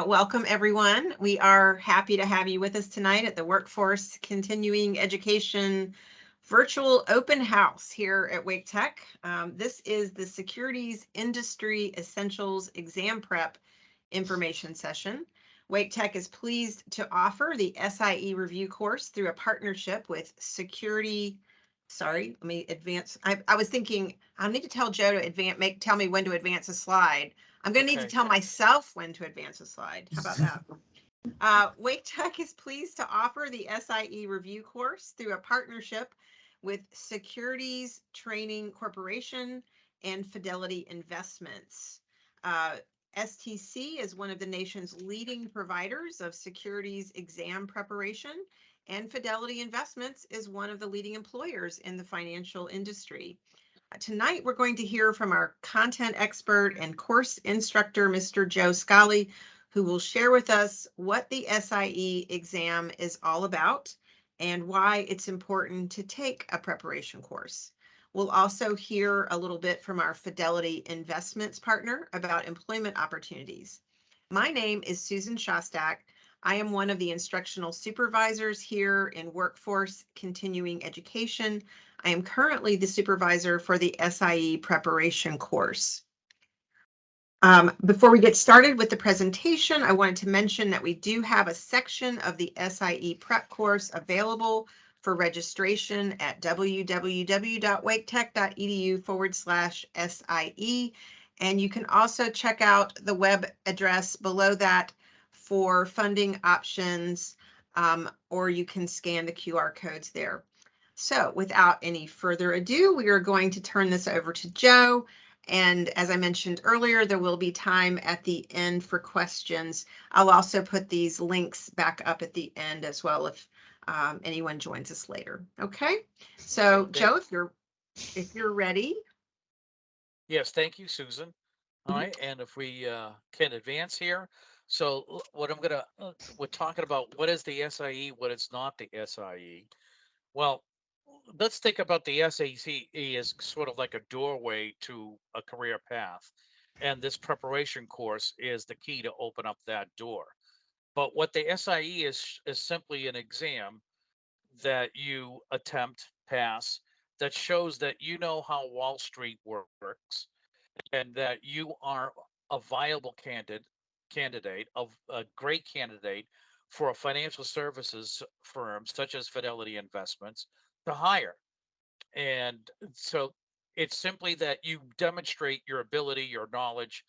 Welcome, everyone. We are happy to have you with us tonight at the Workforce Continuing Education Virtual Open House here at Wake Tech. This is the Securities Industry Essentials Exam Prep information session. Wake Tech is pleased to offer the SIE review course through a partnership with Security. Sorry, let me advance. I was thinking I need to tell Joe to tell me when to advance a slide. I'm going to need to Okay. tell myself when to advance a slide. How about that? Wake Tech is pleased to offer the SIE review course through a partnership with Securities Training Corporation and Fidelity Investments. Uh, STC is one of the nation's leading providers of securities exam preparation, and Fidelity Investments is one of the leading employers in the financial industry. Tonight, we're going to hear from our content expert and course instructor, Mr. Joe Scali, who will share with us what the SIE exam is all about and why it's important to take a preparation course. We'll also hear a little bit from our Fidelity Investments partner about employment opportunities. My name is Susan Shostak. I am one of the instructional supervisors here in Workforce Continuing Education. I am currently the supervisor for the SIE preparation course. Before we get started with the presentation, I wanted to mention that we do have a section of the SIE prep course available for registration at www.waketech.edu/SIE. And you can also check out the web address below that for funding options, or you can scan the QR codes there. So without any further ado, we are going to turn this over to Joe. And as I mentioned earlier, there will be time at the end for questions. I'll also put these links back up at the end as well if anyone joins us later. Okay, so Okay. Joe, if you're ready. Yes, thank you, Susan. All Mhm. right, and if we can advance here. So what we're talking about, what is the SIE, what is not the SIE? Well, let's think about the SAE as sort of like a doorway to a career path. And this preparation course is the key to open up that door. But what the SIE is simply an exam that you attempt, pass, that shows that you know how Wall Street works and that you are a viable candidate of a great candidate for a financial services firm such as Fidelity Investments to hire. And so it's simply that you demonstrate your ability, your knowledge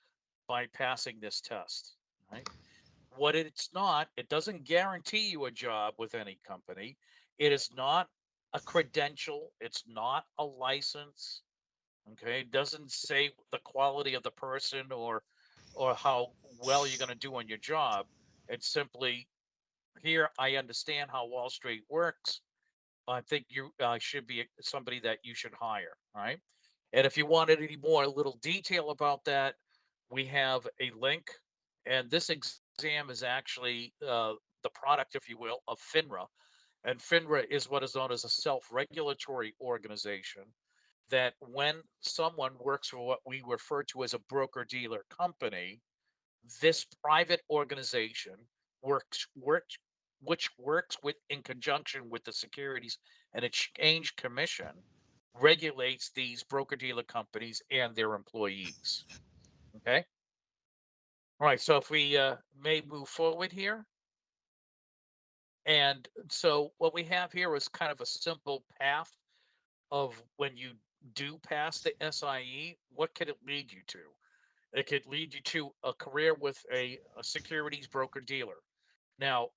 by passing this test, right? What it's not, it doesn't guarantee you a job with any company. It is not a credential, it's not a license. Okay, it doesn't say the quality of the person or how well you're going to do on your job. It's simply here. I understand how Wall Street works. I think you should be somebody that you should hire. All right. And if you wanted any more little detail about that, we have a link. And this exam is actually the product, if you will, of FINRA. And FINRA is what is known as a self regulatory organization that when someone works for what we refer to as a broker dealer company, this private organization works which works with in conjunction with the Securities and Exchange Commission regulates these broker dealer companies and their employees. Okay. All right. So if we may move forward here. And so what we have here is kind of a simple path of when you do pass the SIE, what could it lead you to? It could lead you to a career with a securities broker dealer. Now,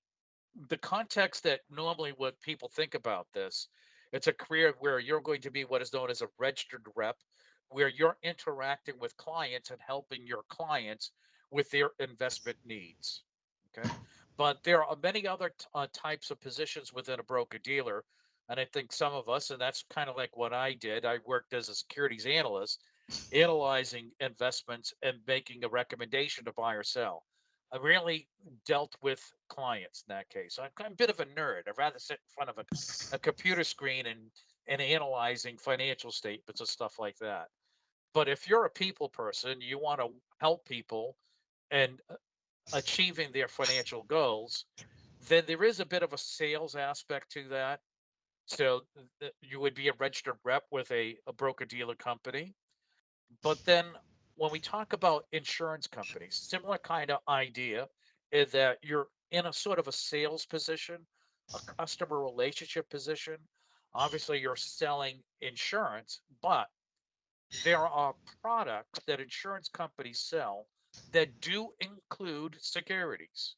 the context that normally what people think about this, it's a career where you're going to be what is known as a registered rep, where you're interacting with clients and helping your clients with their investment needs. Okay. But there are many other types of positions within a broker dealer. And I think some of us, and that's kind of like what I did, I worked as a securities analyst, analyzing investments and making a recommendation to buy or sell. I really dealt with clients in that case. I'm a bit of a nerd. I'd rather sit in front of a computer screen and analyzing financial statements and stuff like that. But if you're a people person, you want to help people and achieving their financial goals, then there is a bit of a sales aspect to that. So you would be a registered rep with a broker dealer company. But then when we talk about insurance companies, similar kind of idea is that you're in a sort of a sales position, a customer relationship position. Obviously, you're selling insurance, but there are products that insurance companies sell that do include securities.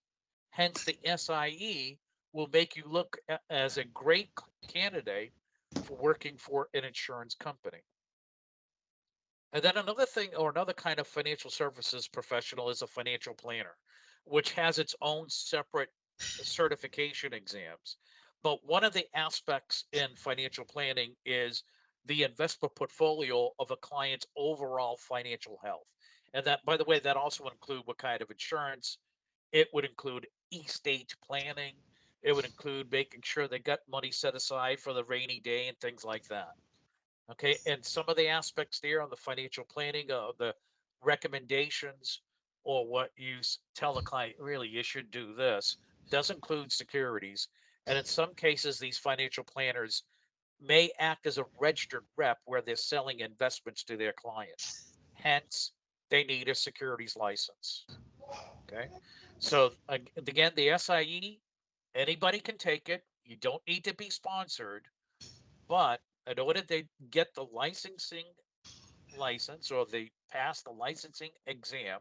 Hence, the SIE will make you look as a great candidate for working for an insurance company. And then another thing, or another kind of financial services professional, is a financial planner, which has its own separate certification exams. But one of the aspects in financial planning is the investment portfolio of a client's overall financial health. And that, by the way, that also include what kind of insurance. It would include estate planning. It would include making sure they got money set aside for the rainy day and things like that. Okay, and some of the aspects there on the financial planning, the recommendations, or what you tell the client, really, you should do this, does include securities. And in some cases, these financial planners may act as a registered rep where they're selling investments to their clients. Hence, they need a securities license. Okay, so again, the SIE, anybody can take it. You don't need to be sponsored, but in order to get the licensing license, or they pass the licensing exam,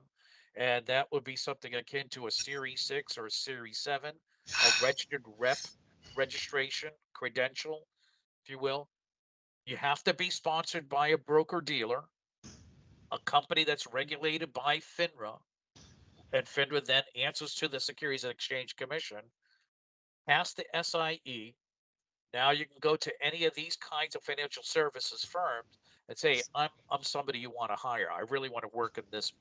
and that would be something akin to a Series 6 or a Series 7, a registered rep registration credential, if you will. You have to be sponsored by a broker dealer, a company that's regulated by FINRA, and FINRA then answers to the Securities and Exchange Commission. Pass the SIE. Now you can go to any of these kinds of financial services firms and say, I'm somebody you want to hire. I really want to work in this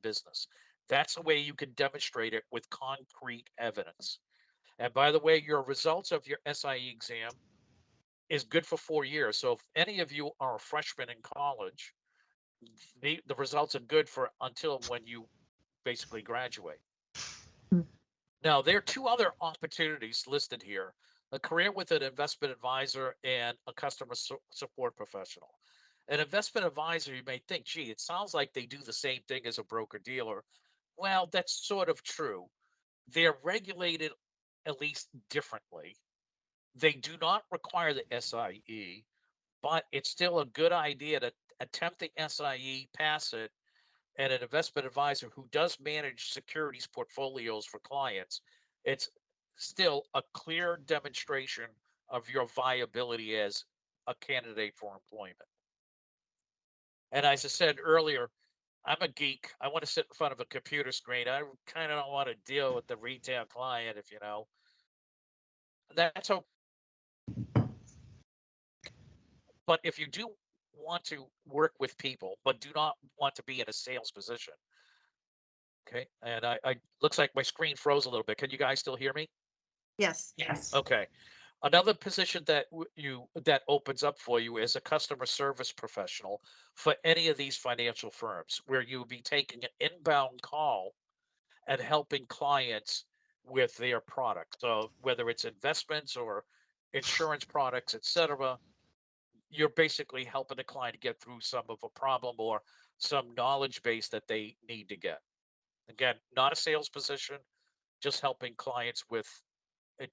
business. That's the way you can demonstrate it with concrete evidence. And by the way, your results of your SIE exam is good for 4 years. So if any of you are a freshman in college, the results are good for until when you basically graduate. Now, there are two other opportunities listed here: a career with an investment advisor and a customer support professional. An investment advisor, you may think, gee, it sounds like they do the same thing as a broker dealer. Well, that's sort of true. They're regulated at least differently. They do not require the SIE, but it's still a good idea to attempt the SIE, pass it, and an investment advisor who does manage securities portfolios for clients, it's still a clear demonstration of your viability as a candidate for employment. And as I said earlier, I'm a geek. I want to sit in front of a computer screen. I kind of don't want to deal with the retail client, if you know. That's okay. But if you do want to work with people, but do not want to be in a sales position, okay. And I looks like my screen froze a little bit. Can you guys still hear me? Yes. Yes. Okay. Another position that that opens up for you is a customer service professional for any of these financial firms, where you'll be taking an inbound call and helping clients with their products. So whether it's investments or insurance products, etc., you're basically helping the client get through some of a problem or some knowledge base that they need to get. Again, not a sales position, just helping clients with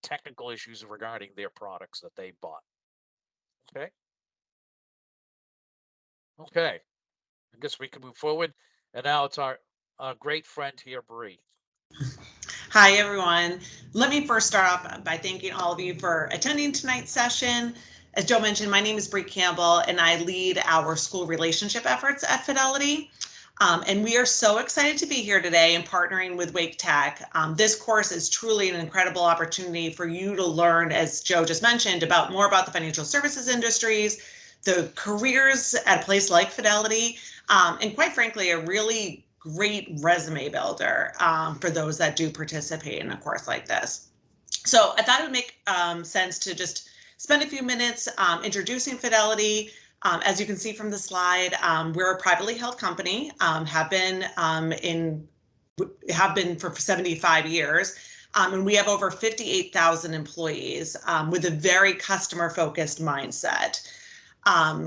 technical issues regarding their products that they bought. Okay. Okay. I guess we can move forward. And now it's our great friend here, Bree. Hi, everyone. Let me first start off by thanking all of you for attending tonight's session. As Joe mentioned, my name is Bree Campbell, and I lead our school relationship efforts at Fidelity. And we are so excited to be here today and partnering with Wake Tech. This course is truly an incredible opportunity for you to learn, as Joe just mentioned, about more about the financial services industries, the careers at a place like Fidelity, and quite frankly, a really great resume builder for those that do participate in a course like this. So I thought it would make sense to just spend a few minutes introducing Fidelity. As you can see from the slide, we're a privately held company, have been in have been for 75 years. And we have over 58,000 employees with a very customer-focused mindset.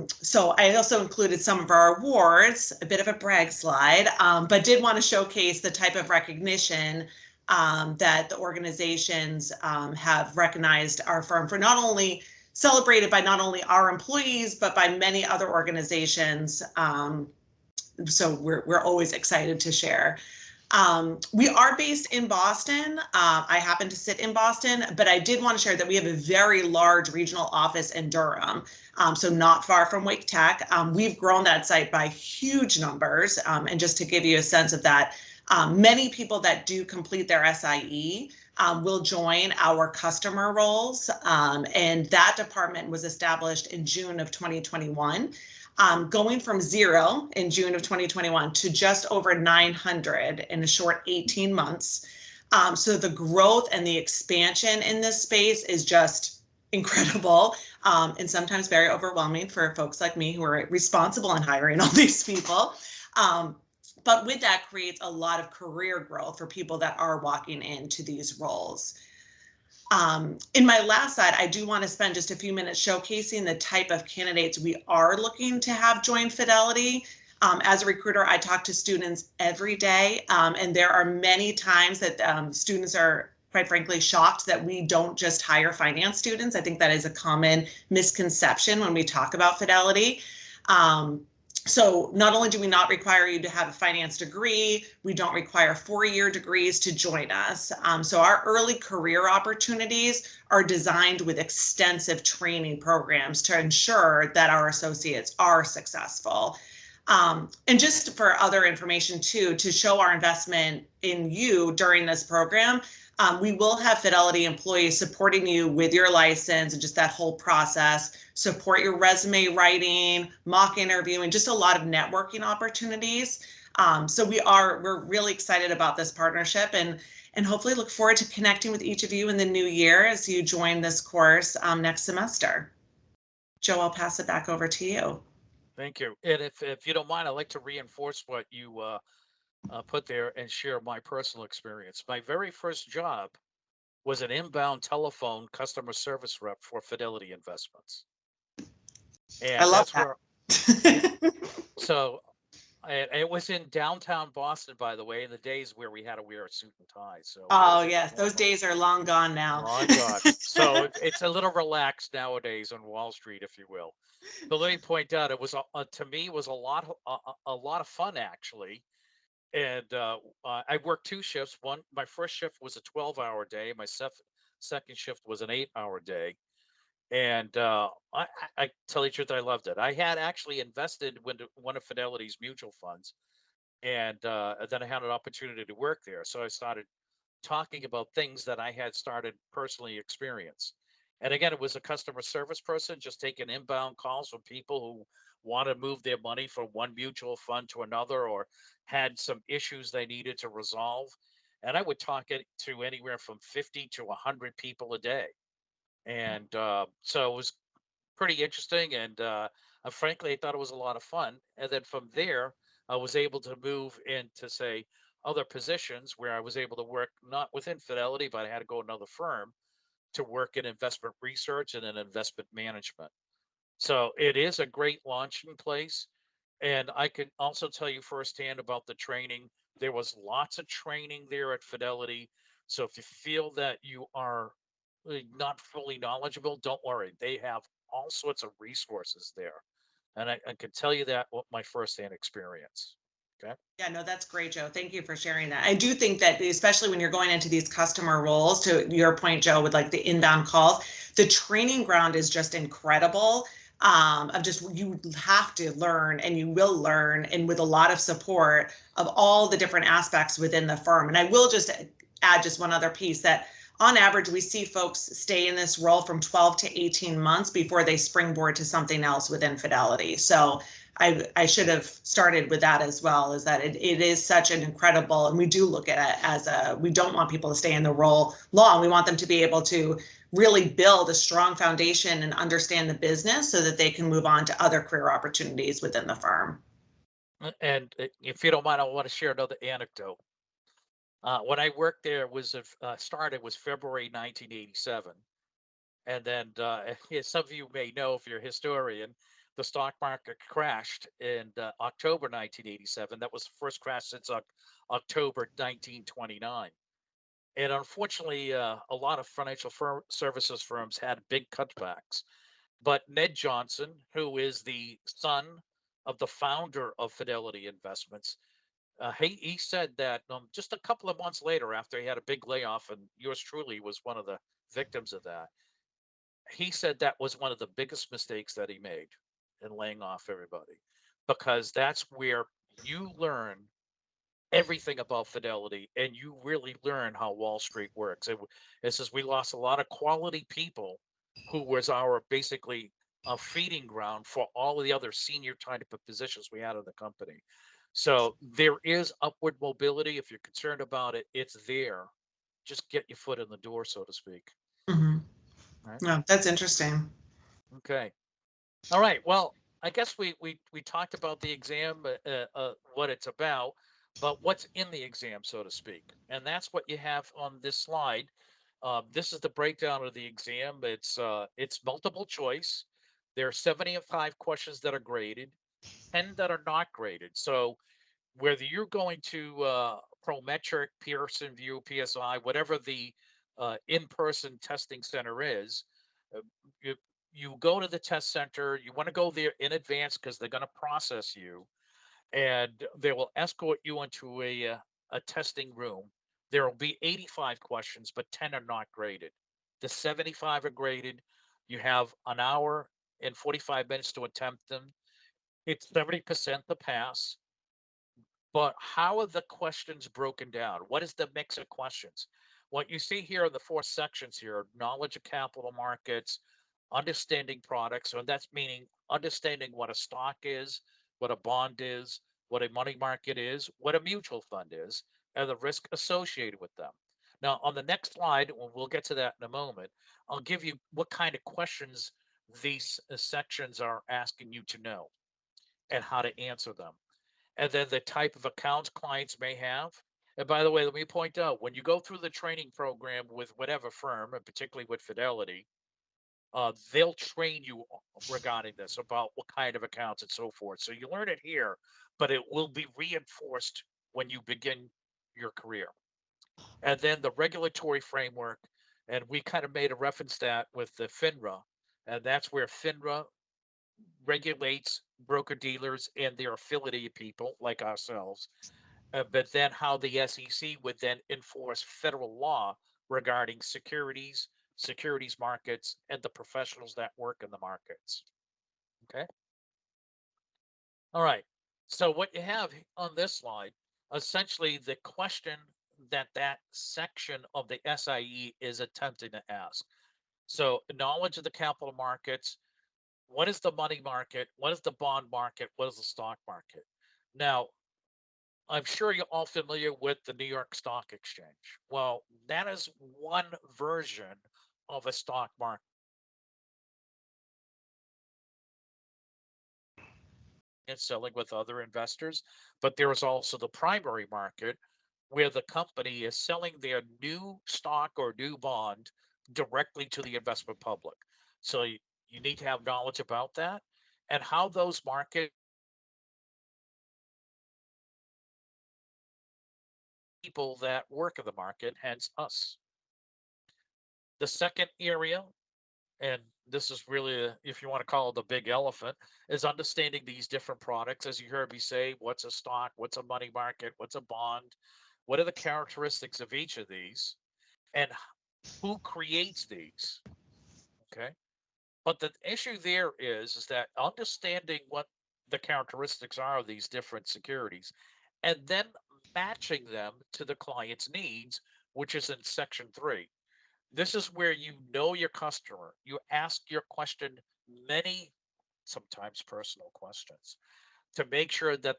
So I also included some of our awards, a bit of a brag slide, but did want to showcase the type of recognition that the organizations have recognized our firm for, not only celebrated by not only our employees, but by many other organizations. So we're always excited to share. We are based in Boston. I happen to sit in Boston, but I did want to share that we have a very large regional office in Durham, so not far from Wake Tech. We've grown that site by huge numbers. And just to give you a sense of that, many people that do complete their SIE will join our customer roles. And that department was established in June of 2021. Going from 0 in June of 2021 to just over 900 in a short 18 months. So the growth and the expansion in this space is just incredible, and sometimes very overwhelming for folks like me who are responsible in hiring all these people. But with that creates a lot of career growth for people that are walking into these roles. In my last slide, I do want to spend just a few minutes showcasing the type of candidates we are looking to have join Fidelity. As a recruiter, I talk to students every day, and there are many times that students are, quite frankly, shocked that we don't just hire finance students. I think that is a common misconception when we talk about Fidelity. So not only do we not require you to have a finance degree, we don't require 4-year degrees to join us. So our early career opportunities are designed with extensive training programs to ensure that our associates are successful. And just for other information too, to show our investment in you during this program, we will have Fidelity employees supporting you with your license and just that whole process, support your resume writing, mock interview, and just a lot of networking opportunities. So we're really excited about this partnership, and hopefully look forward to connecting with each of you in the new year as you join this course next semester. Joe, I'll pass it back over to you. Thank you. And if you don't mind, I'd like to reinforce what you put there and share my personal experience. My very first job was an inbound telephone customer service rep for Fidelity Investments. I And love that's that. where, yeah. So it was in downtown Boston, by the way, in the days where we had to wear a suit and tie. So it Oh, wasn't yes, those formal. days are long gone now. Long gone. So it's a little relaxed nowadays on Wall Street, if you will. But let me point out, it was to me was a lot of fun actually. And I worked 2 shifts. My first shift was a 12-hour day. My second shift was an 8-hour day. And I tell you the truth, I loved it. I had actually invested into one of Fidelity's mutual funds, and then I had an opportunity to work there. So I started talking about things that I had started personally experience. And again, it was a customer service person just taking inbound calls from people who want to move their money from one mutual fund to another or had some issues they needed to resolve. And I would talk it to anywhere from 50 to 100 people a day. And so it was pretty interesting. And frankly, I thought it was a lot of fun. And then from there, I was able to move into, say, other positions where I was able to work not within Fidelity, but I had to go to another firm to work in investment research and in investment management. So it is a great launching place. And I can also tell you firsthand about the training. There was lots of training there at Fidelity. So if you feel that you are not fully knowledgeable, don't worry. They have all sorts of resources there. And I can tell you that with my firsthand experience. Okay. Yeah, no, that's great, Joe. Thank you for sharing that. I do think that, especially when you're going into these customer roles, to your point, Joe, with like the inbound calls, the training ground is just incredible. Of just, you have to learn, and you will learn, and with a lot of support of all the different aspects within the firm. And I will just add just one other piece, that on average, we see folks stay in this role from 12 to 18 months before they springboard to something else within Fidelity. So I should have started with that as well, is that it is such an incredible, and we do look at it as we don't want people to stay in the role long. We want them to be able to really build a strong foundation and understand the business so that they can move on to other career opportunities within the firm. And if you don't mind, I want to share another anecdote. When I worked there was started was February 1987, and then as some of you may know if you're a historian, the stock market crashed in October 1987. That was the first crash since October 1929. And unfortunately, a lot of financial services firms had big cutbacks. But Ned Johnson, who is the son of the founder of Fidelity Investments, he said that just a couple of months later, after he had a big layoff, and yours truly was one of the victims of that, he said that was one of the biggest mistakes that he made in laying off everybody, because that's where you learn everything about Fidelity and you really learn how Wall Street works. It says we lost a lot of quality people who was our basically a feeding ground for all of the other senior type of positions we had in the company. So there is upward mobility. If you're concerned about it, it's there. Just get your foot in the door, so to speak. Hmm. All right. Yeah, that's interesting. Okay. All right. Well, I guess we talked about the exam, what it's about, but what's in the exam, so to speak, and that's what you have on this slide. This is the breakdown of the exam. It's multiple choice. There are 75 questions that are graded, 10 that are not graded. So whether you're going to Prometric, Pearson VUE, PSI, whatever the in-person testing center is, uh, you, you go to the test center. You want to go there in advance because they're going to process you, and they will escort you into a testing room. There will be 85 questions, but 10 are not graded. The 75 are graded. You have an hour and 45 minutes to attempt them. It's 70% the pass. But how are the questions broken down? What is the mix of questions? What you see here in the four sections here, knowledge of capital markets, understanding products, and that's meaning understanding what a stock is, what a bond is, what a money market is, what a mutual fund is, and the risk associated with them. Now, on the next slide, we'll get to that in a moment, I'll give you what kind of questions these sections are asking you to know and how to answer them, and then the type of accounts clients may have. And by the way, let me point out, when you go through the training program with whatever firm, and particularly with Fidelity, they'll train you regarding this about what kind of accounts and so forth. So you learn it here, but it will be reinforced when you begin your career. And then the regulatory framework, and we kind of made a reference to that with the FINRA, and that's where FINRA regulates broker dealers and their affiliated people like ourselves, but then how the SEC would then enforce federal law regarding securities markets, and the professionals that work in the markets. Okay. All right. So what you have on this slide, essentially the question that that section of the SIE is attempting to ask. So knowledge of the capital markets, what is the money market? What is the bond market? What is the stock market? Now, I'm sure you're all familiar with the New York Stock Exchange. Well, that is one version of a stock market and selling with other investors, but there is also the primary market where the company is selling their new stock or new bond directly to the investment public. So you need to have knowledge about that and how those market people that work in the market, hence us. The second area, and this is really, if you want to call it the big elephant, is understanding these different products. As you heard me say, what's a stock, what's a money market, what's a bond, what are the characteristics of each of these, and who creates these. Okay. But the issue there is that understanding what the characteristics are of these different securities and then matching them to the client's needs, which is in section 3. This is where you know your customer. You ask your question, many, sometimes personal questions, to make sure that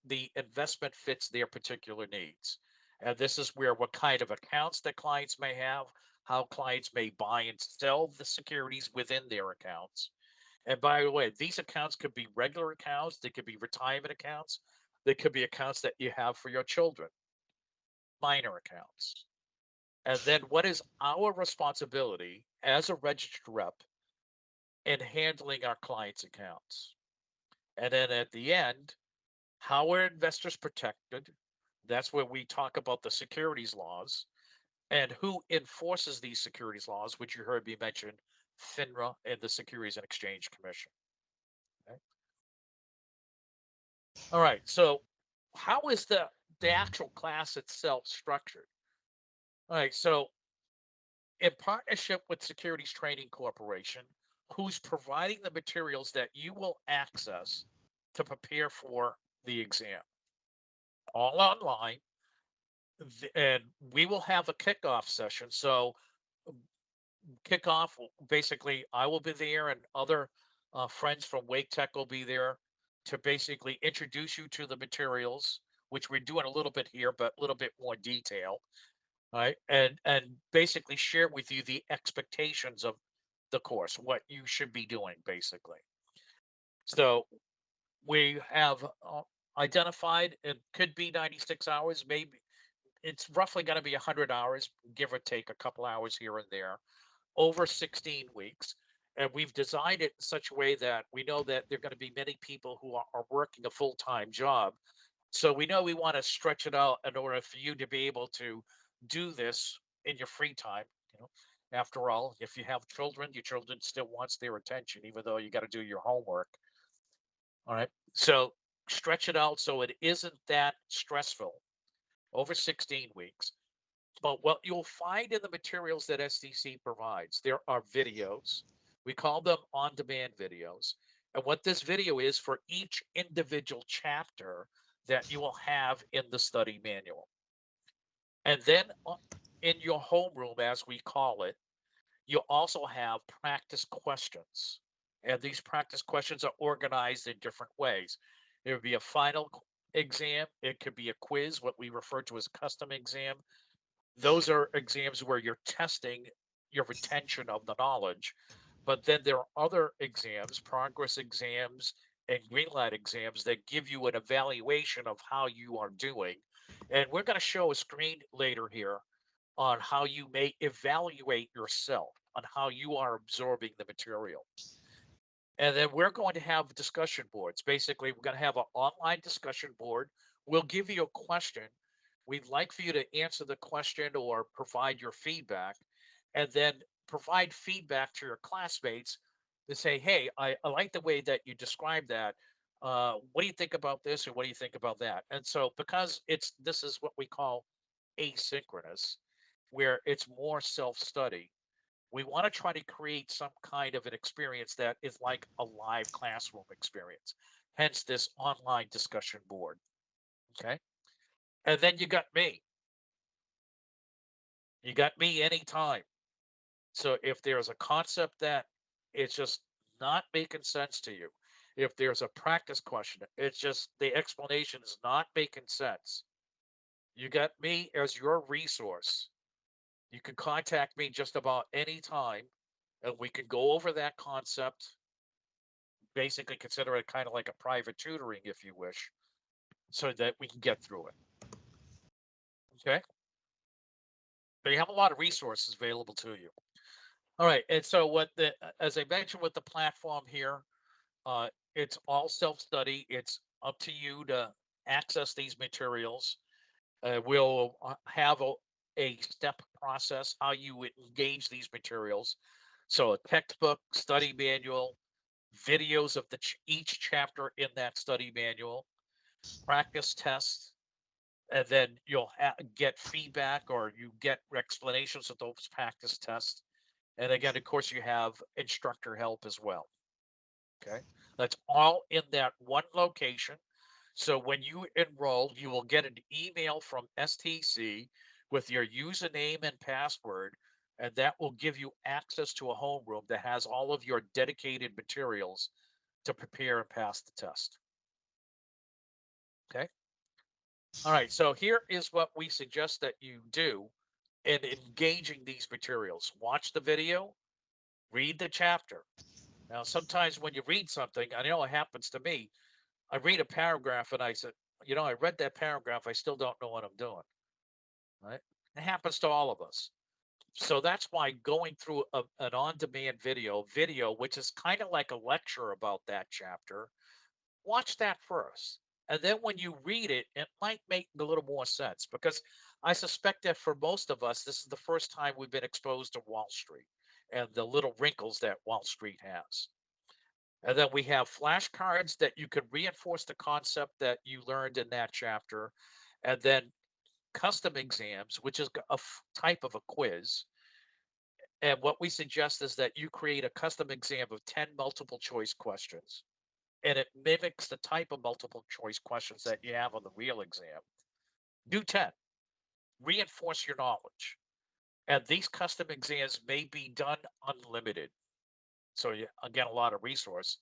the investment fits their particular needs. And this is where what kind of accounts that clients may have, how clients may buy and sell the securities within their accounts. And by the way, these accounts could be regular accounts, they could be retirement accounts, they could be accounts that you have for your children. minor accounts. And then what is our responsibility as a registered rep in handling our clients' accounts? And then at the end, how are investors protected? That's where we talk about the securities laws and who enforces these securities laws, which you heard me mention, FINRA and the Securities and Exchange Commission. Okay. All right. So how is the actual class itself structured? All right. So in partnership with Securities Training Corporation, who's providing the materials that you will access to prepare for the exam, all online. And we will have a kickoff session. So kickoff, basically, I will be there and other friends from Wake Tech will be there to basically introduce you to the materials, which we're doing a little bit here, but a little bit more detail. Right. And basically share with you the expectations of the course, what you should be doing, basically. So we have identified it could be 96 hours, maybe it's roughly going to be 100 hours, give or take a couple hours here and there, over 16 weeks. And we've designed it in such a way that we know that there are going to be many people who are working a full-time job. So we know we want to stretch it out in order for you to be able to do this in your free time. You know, after all, if you have children, your children still wants their attention, even though you got to do your homework. All right. So stretch it out so it isn't that stressful over 16 weeks. But what you'll find in the materials that STC provides, there are videos. We call them on-demand videos. And what this video is for each individual chapter that you will have in the study manual. And then in your homeroom, as we call it, you also have practice questions. And these practice questions are organized in different ways. There would be a final exam. It could be a quiz, what we refer to as custom exam. Those are exams where you're testing your retention of the knowledge. But then there are other exams, progress exams and green light exams that give you an evaluation of how you are doing. And we're going to show a screen later here on how you may evaluate yourself, on how you are absorbing the material. And then we're going to have discussion boards. Basically, we're going to have an online discussion board. We'll give you a question. We'd like for you to answer the question or provide your feedback, and then provide feedback to your classmates to say, hey, I like the way that you described that. What do you think about this, or what do you think about that? And so because this is what we call asynchronous, where it's more self-study, we want to try to create some kind of an experience that is like a live classroom experience, hence this online discussion board. Okay. And then you got me anytime. So if there's a concept that it's just not making sense to you, if there's a practice question, it's just the explanation is not making sense, you got me as your resource. You can contact me just about any time and we can go over that concept. Basically, consider it kind of like a private tutoring, if you wish, so that we can get through it. Okay. But you have a lot of resources available to you. All right. And so, as I mentioned with the platform here, uh, it's all self study. It's up to you to access these materials. We'll have a step process how you would engage these materials. So, a textbook, study manual, videos of each chapter in that study manual, practice tests, and then you'll get feedback or you get explanations of those practice tests. And again, of course, you have instructor help as well. Okay, that's all in that one location. So when you enroll, you will get an email from STC with your username and password, and that will give you access to a homeroom that has all of your dedicated materials to prepare and pass the test. Okay. All right. So here is what we suggest that you do in engaging these materials. Watch the video, read the chapter. Now, sometimes when you read something, I know it happens to me. I read a paragraph and I said, I read that paragraph. I still don't know what I'm doing. right? It happens to all of us. So that's why going through an on-demand video, which is kind of like a lecture about that chapter, watch that first. And then when you read it, it might make a little more sense because I suspect that for most of us, this is the first time we've been exposed to Wall Street and the little wrinkles that Wall Street has. And then we have flashcards that you can reinforce the concept that you learned in that chapter. And then custom exams, which is a type of a quiz. And what we suggest is that you create a custom exam of 10 multiple choice questions. And it mimics the type of multiple choice questions that you have on the real exam. Do 10, reinforce your knowledge. And these custom exams may be done unlimited. So, you, again, a lot of resource.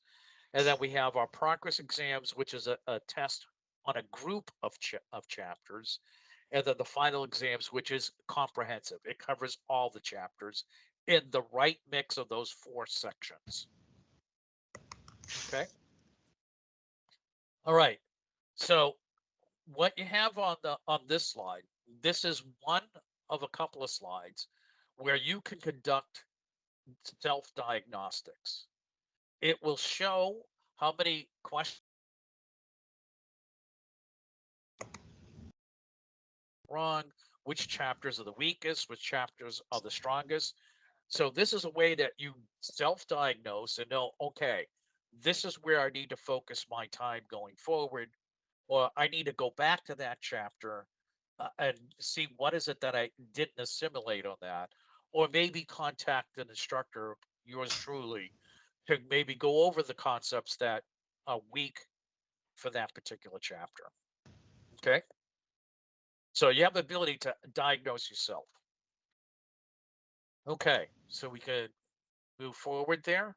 And then we have our progress exams, which is a test on a group of chapters. And then the final exams, which is comprehensive. It covers all the chapters in the right mix of those 4 sections. Okay. All right. So what you have on this slide, this is one of a couple of slides where you can conduct self-diagnostics. It will show how many questions wrong, which chapters are the weakest, which chapters are the strongest. So this is a way that you self-diagnose and know, okay, this is where I need to focus my time going forward, or I need to go back to that chapter and see what is it that I didn't assimilate on that, or maybe contact an instructor, yours truly, to maybe go over the concepts that are weak for that particular chapter. Okay. So you have the ability to diagnose yourself. Okay. So we could move forward there.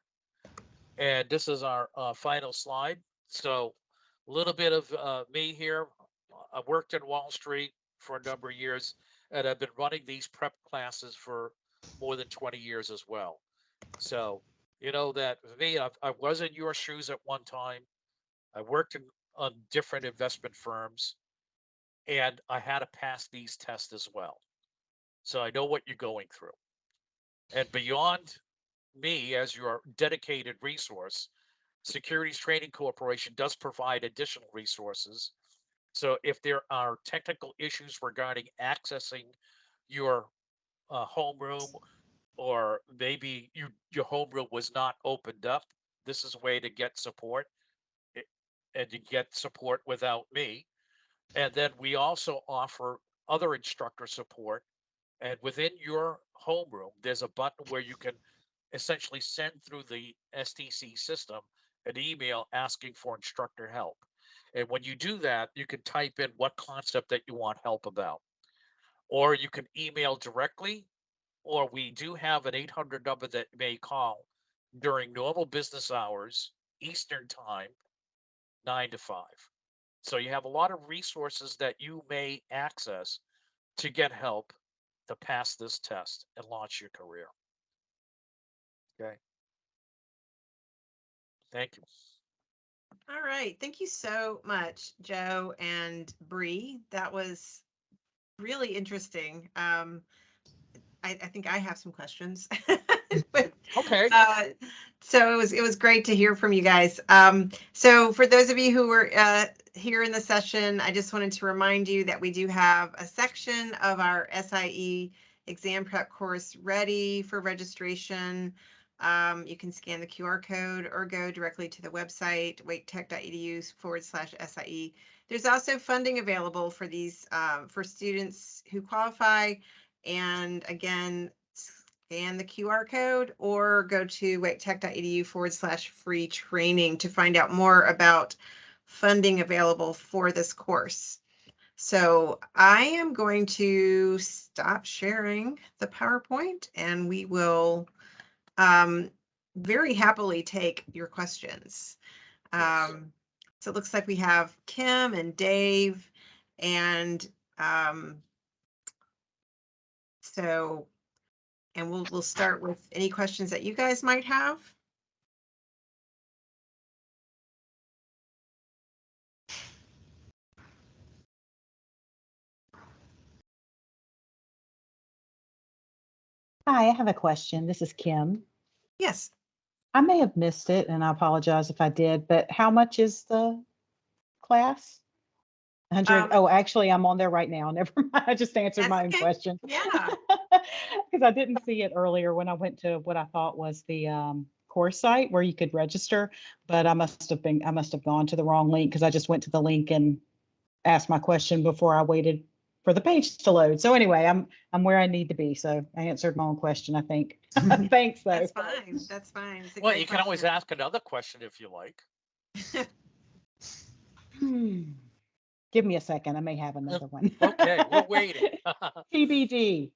And this is our final slide. So a little bit of me here. I worked in Wall Street for a number of years, and I've been running these prep classes for more than 20 years as well. So, you know that for me, I was in your shoes at one time. I worked on different investment firms, and I had to pass these tests as well. So I know what you're going through. And beyond me as your dedicated resource, Securities Training Corporation does provide additional resources. So if there are technical issues regarding accessing your homeroom, or maybe your homeroom was not opened up, this is a way to get support and to get support without me. And then we also offer other instructor support. And within your homeroom, there's a button where you can essentially send through the STC system an email asking for instructor help. And when you do that, you can type in what concept that you want help about, or you can email directly, or we do have an 800 number that you may call during normal business hours, Eastern time, 9 to 5. So you have a lot of resources that you may access to get help to pass this test and launch your career. Okay. Thank you. All right. Thank you so much, Joe and Bree. That was really interesting. I think I have some questions. But, Okay. uh, so it was great to hear from you guys. So for those of you who were here in the session, I just wanted to remind you that we do have a section of our SIE exam prep course ready for registration. You can scan the QR code or go directly to the website, waketech.edu/SIE. There's also funding available for these for students who qualify. And again, scan the QR code or go to waketech.edu/free training to find out more about funding available for this course. So I am going to stop sharing the PowerPoint and we will very happily take your questions. Yes. So it looks like we have Kim and Dave, and so and we'll start with any questions that you guys might have. Hi, I have a question. This is Kim. Yes. I may have missed it, and I apologize if I did, but how much is the class? 100. Um, Oh, actually, I'm on there right now. Never mind. I just answered that's my own okay. question. Yeah. Because I didn't see it earlier when I went to what I thought was the course site where you could register, but I must have gone to the wrong link because I just went to the link and asked my question before I waited for the page to load. So anyway, I'm where I need to be. So I answered my own question, I think. Thanks though. That's fine. That's fine. It's a Well, great you can always question. ask another question if you like. Give me a second. I may have another one. Okay, we're waiting. TBD.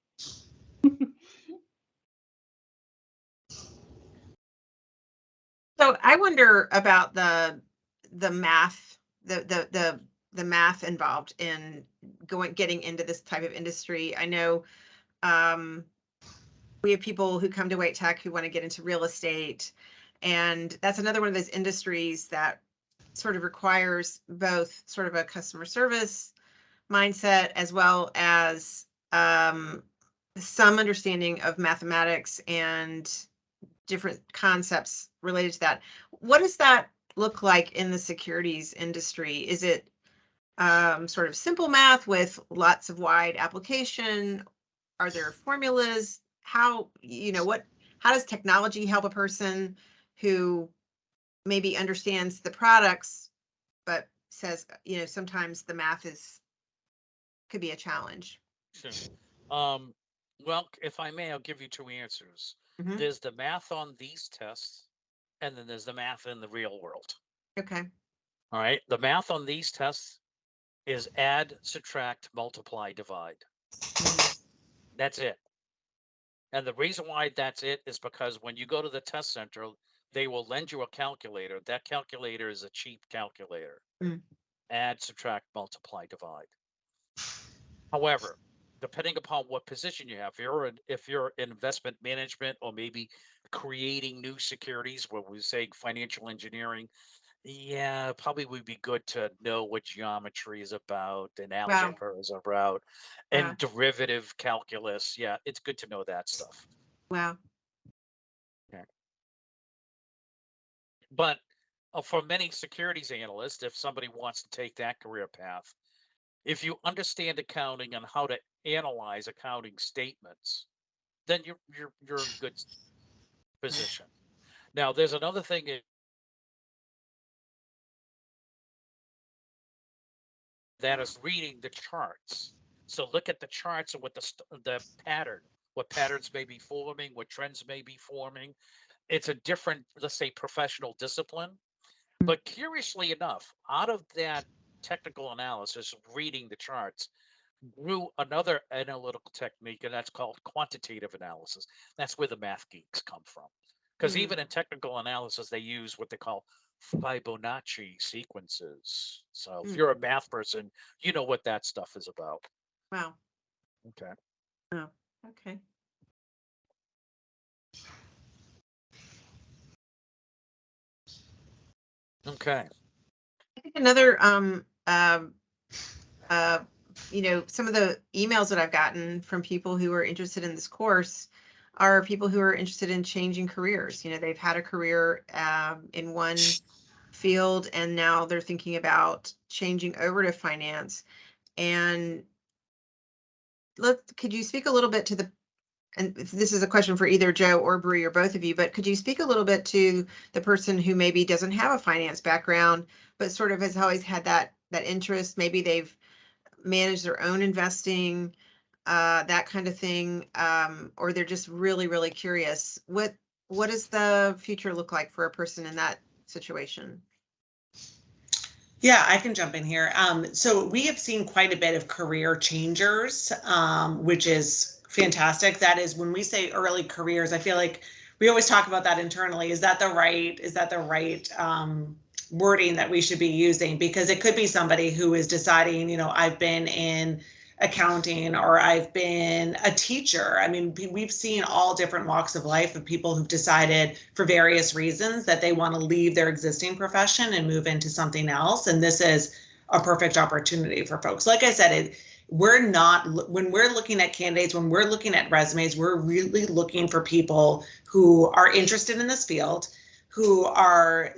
So I wonder about the math, the math involved in getting into this type of industry. I know um, we have people who come to Wake Tech who want to get into real estate, and that's another one of those industries that sort of requires both sort of a customer service mindset as well as some understanding of mathematics and different concepts related to that. What does that look like in the securities industry? Is it sort of simple math with lots of wide application? Are there formulas? How does technology help a person who maybe understands the products, but says, sometimes the math could be a challenge? Sure. Um, well, if I may, I'll give you two answers. Hmm. There's the math on these tests, and then there's the math in the real world. Okay. All right. The math on these tests is add, subtract, multiply, divide. Mm. That's it. And the reason why that's it is because when you go to the test center, they will lend you a calculator. That calculator is a cheap calculator. Mm. Add, subtract, multiply, divide. However, depending upon what position you have, if you're in investment management or maybe creating new securities, where we say financial engineering, yeah, probably would be good to know what geometry is about and Wow. algebra is about Wow. and derivative calculus. Yeah, it's good to know that stuff. Wow. Yeah. But for many securities analysts, if somebody wants to take that career path, if you understand accounting and how to analyze accounting statements, then you're in good position. Now, there's another thing that is reading the charts. So look at the charts and what the pattern, what patterns may be forming, what trends may be forming. It's a different, let's say, professional discipline. Mm. But curiously enough, out of that technical analysis, reading the charts, grew another analytical technique, and that's called quantitative analysis. That's where the math geeks come from. Because Mm. even in technical analysis, they use what they call Fibonacci sequences. So if Mm. you're a math person, you know what that stuff is about. Wow. Okay. Oh, okay. Okay. I think another uh some of the emails that I've gotten from people who are interested in this course are people who are interested in changing careers. They've had a career in one field and now they're thinking about changing over to finance. And could you speak a little bit to and this is a question for either Joe or Bree or both of you, but could you speak a little bit to the person who maybe doesn't have a finance background, but sort of has always had that interest? Maybe they've managed their own investing, that kind of thing, or they're just really, really curious. What does the future look like for a person in that situation? Yeah, I can jump in here. So we have seen quite a bit of career changers, which is fantastic. That is when we say early careers, I feel like we always talk about that internally. Is that the right wording that we should be using? Because it could be somebody who is deciding, I've been in accounting or I've been a teacher. I mean, we've seen all different walks of life of people who've decided for various reasons that they want to leave their existing profession and move into something else. And this is a perfect opportunity for folks. Like I said, when we're looking at candidates, when we're looking at resumes, we're really looking for people who are interested in this field, who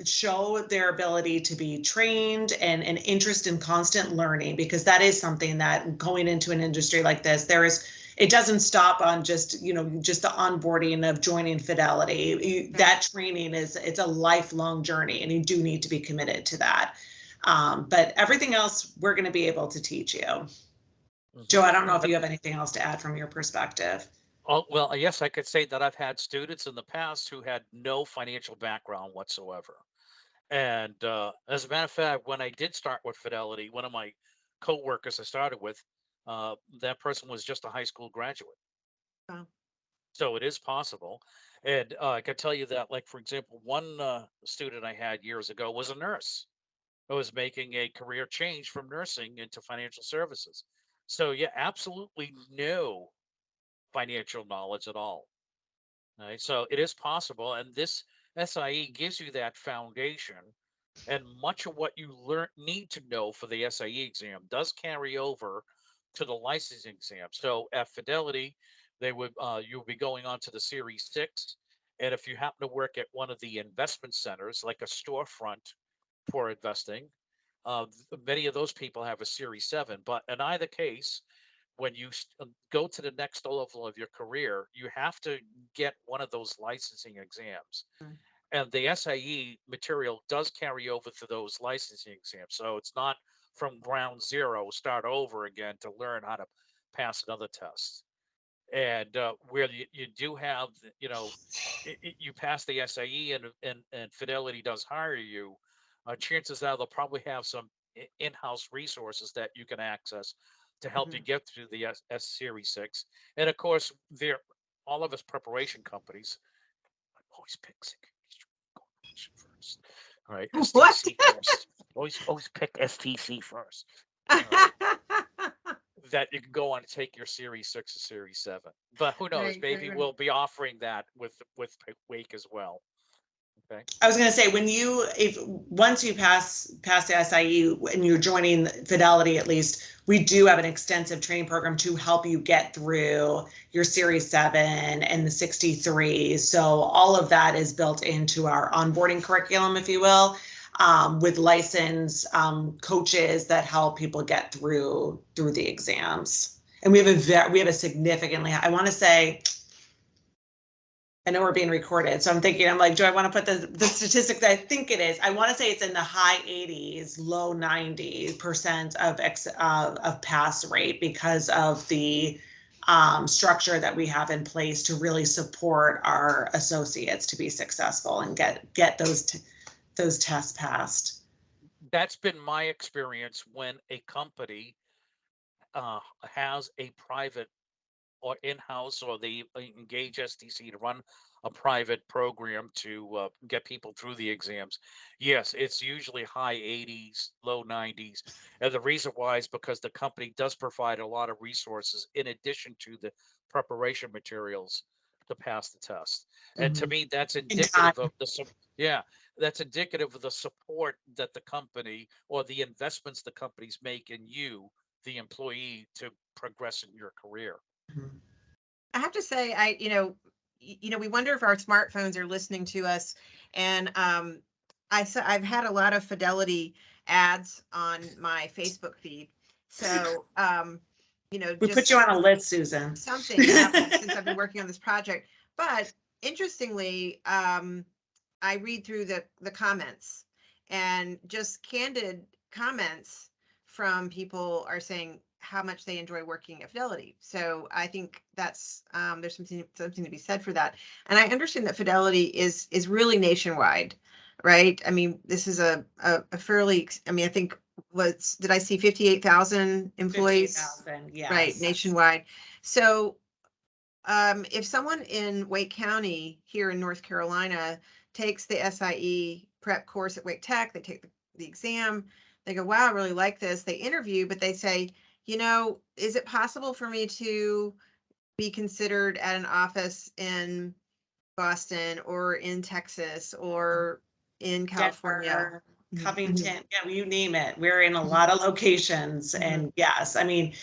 show their ability to be trained and an interest in constant learning, because that is something that going into an industry like this, it doesn't stop on just the onboarding of joining Fidelity. That training it's a lifelong journey, and you do need to be committed to that. But everything else we're going to be able to teach you. Joe, I don't know if you have anything else to add from your perspective. Oh, well, yes, I could say that I've had students in the past who had no financial background whatsoever. And as a matter of fact, when I did start with Fidelity, one of my co-workers I started with, that person was just a high school graduate. Wow. So it is possible. And I can tell you that, like, for example, one student I had years ago was a nurse who was making a career change from nursing into financial services. So, yeah, absolutely no financial knowledge at all. Right? So it is possible. And this SIE gives you that foundation. And much of what you need to know for the SIE exam does carry over to the licensing exam. So at Fidelity, you'll be going on to the Series 6. And if you happen to work at one of the investment centers, like a storefront for investing, many of those people have a Series 7. But in either case, when you go to the next level of your career, you have to get one of those licensing exams. Mm. And the SIE material does carry over to those licensing exams. So it's not from ground zero, start over again to learn how to pass another test. And where you do have, you pass the SIE and Fidelity does hire you, chances are they'll probably have some in-house resources that you can access to help you get through the S Series 6. And of course, all of us preparation companies always pick Securities Corporation first. All right, What? STC first. Always pick STC first. All right. That you can go on and take your Series 6 or Series 7. But who knows? Right, Maybe we'll be offering that with Wake as well. Okay. I was going to say, once you pass the SIU and you're joining Fidelity, at least we do have an extensive training program to help you get through your Series 7 and the 63. So all of that is built into our onboarding curriculum, if you will, with licensed coaches that help people get through the exams. And we have a significantly, I want to say, I know we're being recorded, so I'm like, do I want to put the statistic that I think it is? I want to say it's in the high 80s, low 90% of pass rate, because of the structure that we have in place to really support our associates to be successful and get those tests passed. That's been my experience when a company has a private or in-house, or they engage STC to run a private program to get people through the exams. Yes, it's usually high 80s, low 90s. And the reason why is because the company does provide a lot of resources in addition to the preparation materials to pass the test. And to me, that's indicative of that's indicative of the support that the company or the investments the companies make in you, the employee, to progress in your career. I have to say, we wonder if our smartphones are listening to us, and I've had a lot of Fidelity ads on my Facebook feed. So, we put you on a list, Susan. Something happened since I've been working on this project. But interestingly, I read through the comments, and just candid comments from people are saying how much they enjoy working at Fidelity. So I think that's there's something to be said for that. And I understand that Fidelity is really nationwide, right? I mean, this is a fairly. I mean, I think did I see 58,000 employees? 58,000, yes. Right, nationwide. So if someone in Wake County here in North Carolina takes the SIE prep course at Wake Tech, they take the exam, they go, wow, I really like this. They interview, but they say, is it possible for me to be considered at an office in Boston or in Texas or in California? Denver, Covington, yeah, you name it. We're in a lot of locations. And yes, I mean,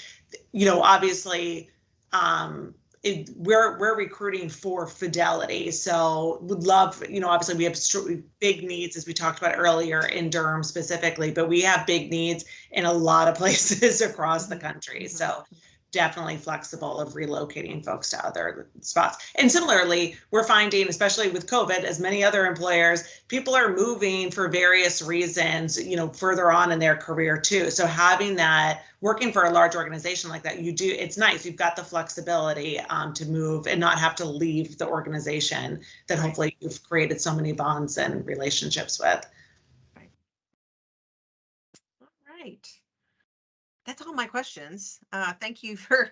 obviously, we're recruiting for Fidelity, so would love, obviously we have big needs, as we talked about earlier, in Durham specifically, but we have big needs in a lot of places across the country. So definitely flexible of relocating folks to other spots. And similarly, we're finding, especially with COVID, as many other employers, people are moving for various reasons, further on in their career too. So having that, working for a large organization like that, it's nice. You've got the flexibility to move and not have to leave the organization that hopefully you've created so many bonds and relationships with. Right. All right. That's all my questions. Thank you for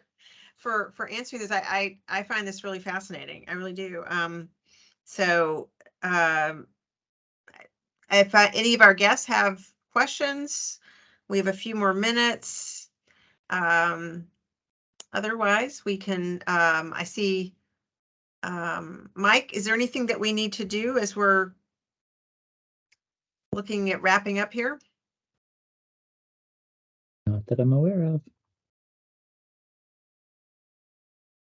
answering this. I find this really fascinating. I really do. So if any of our guests have questions, we have a few more minutes. Otherwise, we can. I see. Mike, is there anything that we need to do as we're looking at wrapping up here? Not that I'm aware of.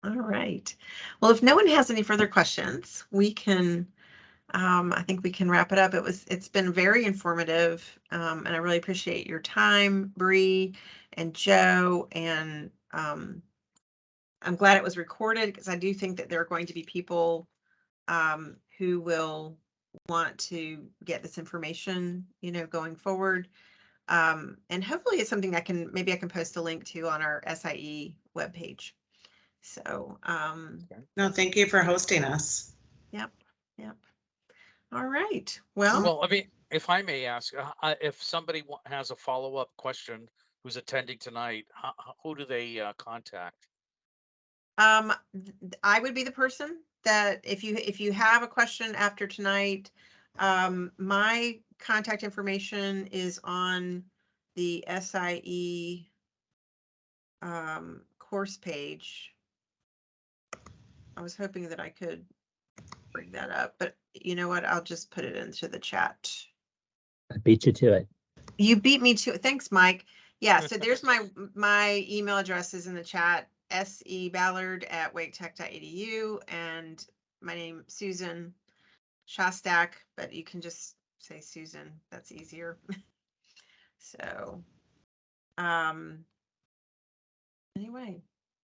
All right. Well, if no one has any further questions, we can, I think we can wrap it up. It's been very informative, and I really appreciate your time, Bree and Joe, and I'm glad it was recorded, because I do think that there are going to be people who will want to get this information, going forward. And hopefully it's something maybe I can post a link to on our SIE webpage. So, No, thank you for hosting us. Yep. All right. Well, I mean, if I may ask, if somebody has a follow-up question who's attending tonight, who do they contact? I would be the person that if you have a question after tonight, my contact information is on the SIE course page. I was hoping that I could bring that up, but you know what? I'll just put it into the chat. I beat you to it. You beat me to it. Thanks, Mike. Yeah, so there's my email address is in the chat, seballard@waketech.edu, and my name Susan Shostak, but you can just say Susan. That's easier. So, anyway,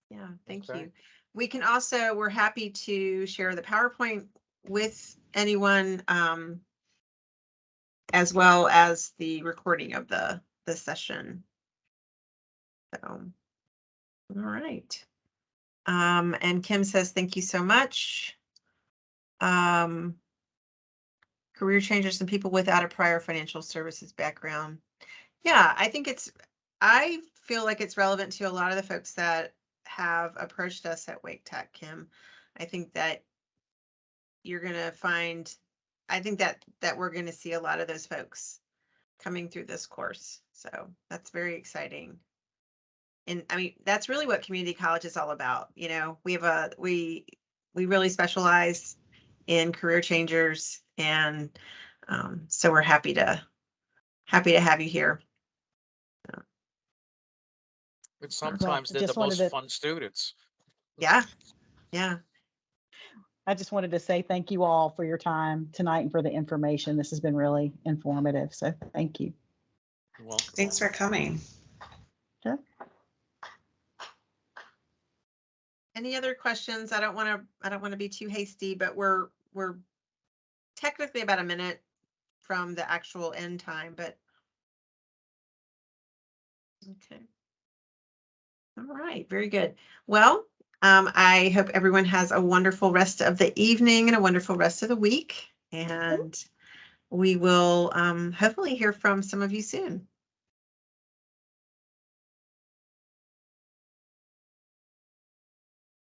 yeah, thank you. We can also, we're happy to share the PowerPoint with anyone, as well as the recording of the session. So, all right. And Kim says, thank you so much. Career changers and people without a prior financial services background. Yeah, I feel like it's relevant to a lot of the folks that have approached us at Wake Tech, Kim. I think that you're going to find, I think that we're going to see a lot of those folks coming through this course. So that's very exciting. And I mean, that's really what community college is all about. We really specialize in career changers, and so we're happy to have you here. And sometimes they're the most fun students. Yeah. I just wanted to say thank you all for your time tonight and for the information. This has been really informative. So thank you. You're welcome. Thanks for coming. Sure. Any other questions? I don't want to be too hasty, but we're technically about a minute from the actual end time, but okay. All right, very good. Well, I hope everyone has a wonderful rest of the evening and a wonderful rest of the week, and we will hopefully hear from some of you soon.